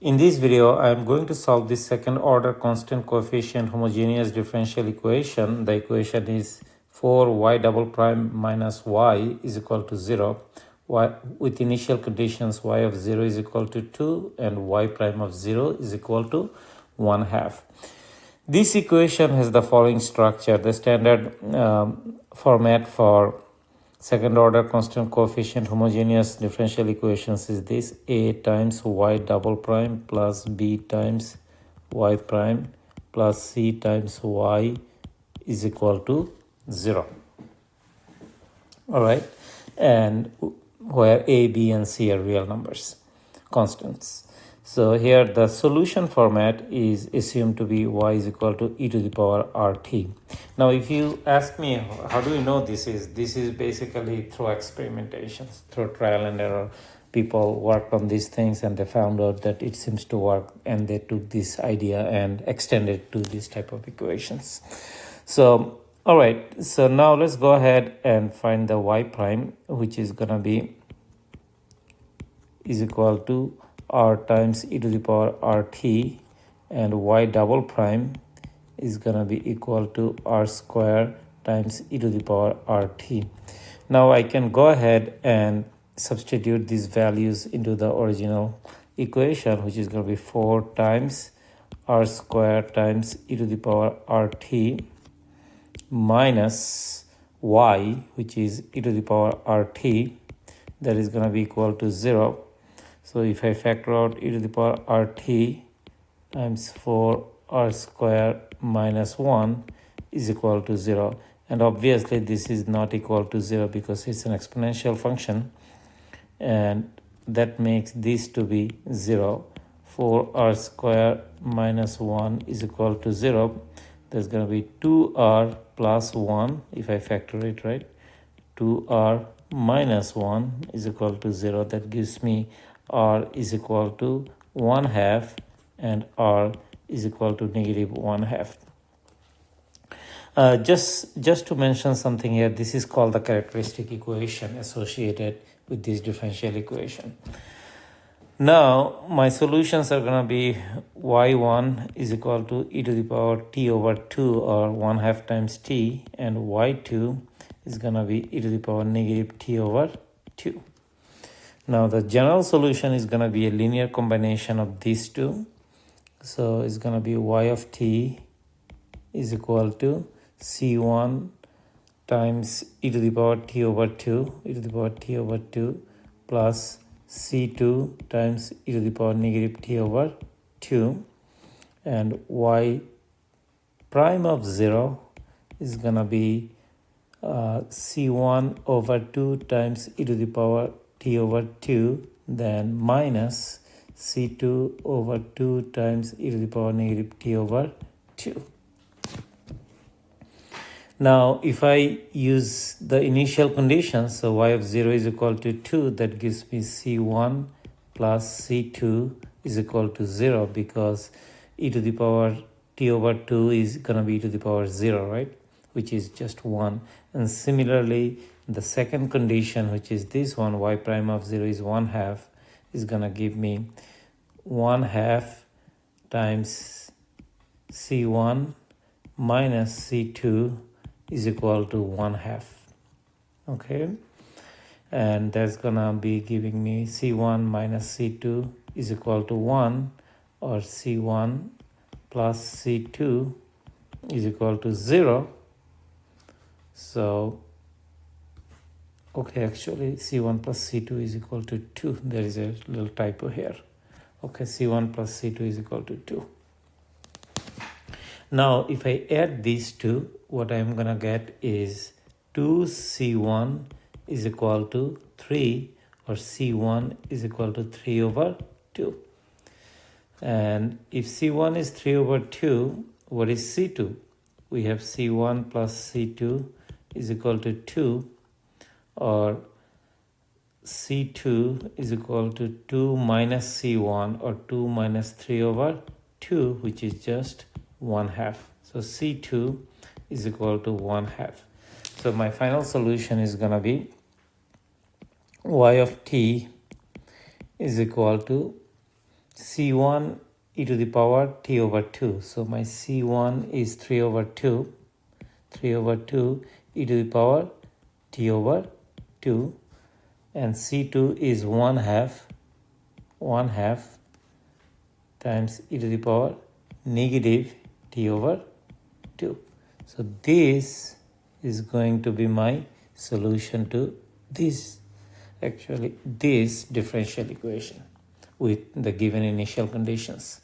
In this video, I am going to solve this second order constant coefficient homogeneous differential equation. The equation is 4y double prime minus y is equal to 0, y, with initial conditions y of 0 is equal to 2 and y prime of 0 is equal to 1 half. This equation has the following structure. The standard format for second order constant coefficient homogeneous differential equations is this: a times y double prime plus b times y prime plus c times y is equal to 0. All right, and where a, b, and c are real numbers, constants. So here the solution format is assumed to be y is equal to e to the power rt. Now if you ask me how do we know this is basically through experimentations, through trial and error. People worked on these things and they found out that it seems to work, and they took this idea and extended it to this type of equations. So all right, so now let's go ahead and find the y prime, which is gonna be is equal to r times e to the power rt, and y double prime is gonna be equal to r square times e to the power rt. Now I can go ahead and substitute these values into the original equation, which is going to be 4 times r square times e to the power rt minus y, which is e to the power rt, that is going to be equal to 0. So if I factor out e to the power rt times 4r square minus 1 is equal to 0. And obviously this is not equal to 0 because it's an exponential function, and that makes this to be 0. 4r square minus 1 is equal to 0. There's going to be 2r plus 1 if I factor it, right? 2r minus 1 is equal to 0. That gives me r is equal to 1 half and r is equal to negative 1 half. Just to mention something here, this is called the characteristic equation associated with this differential equation. Now my solutions are going to be y1 is equal to e to the power t over 2, or 1 half times t, and y2 is going to be e to the power negative t over 2. Now the general solution is going to be a linear combination of these two. So it's going to be y of t is equal to c1 times e to the power t over 2, e to the power t over 2, plus c2 times e to the power negative t over 2, and y prime of 0 is going to be c1 over 2 times e to the power t over 2, then minus c2 over 2 times e to the power negative t over 2. Now if I use the initial conditions, so y of 0 is equal to 2, that gives me c1 plus c2 is equal to 0, because e to the power t over 2 is going to be e to the power 0, right, which is just 1. And similarly, the second condition, which is this one, y prime of 0 is 1 half, is going to give me 1 half times c1 minus c2 is equal to 1 half. Okay, and that's gonna be giving me c1 minus c2 is equal to 1, or c1 plus c2 is equal to 0. So okay, actually c1 plus c2 is equal to 2. There is a little typo here. Okay, c1 plus c2 is equal to 2. Now if I add these two, what I'm gonna get is 2c1 is equal to 3, or c1 is equal to 3 over 2. And if c1 is 3 over 2, what is c2? We have c1 plus c2 is equal to 2, or c2 is equal to 2 minus c1, or 2 minus 3 over 2, which is just 1 half. So c2 is equal to 1 half. So my final solution is going to be y of t is equal to C1 e to the power t over 2. So my C1 is 3 over 2. 3 over 2 e to the power t over 2. And C2 is 1 half times e to the power negative t over 2. So this is going to be my solution to this differential equation with the given initial conditions.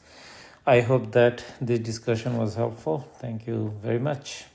I hope that this discussion was helpful. Thank you very much.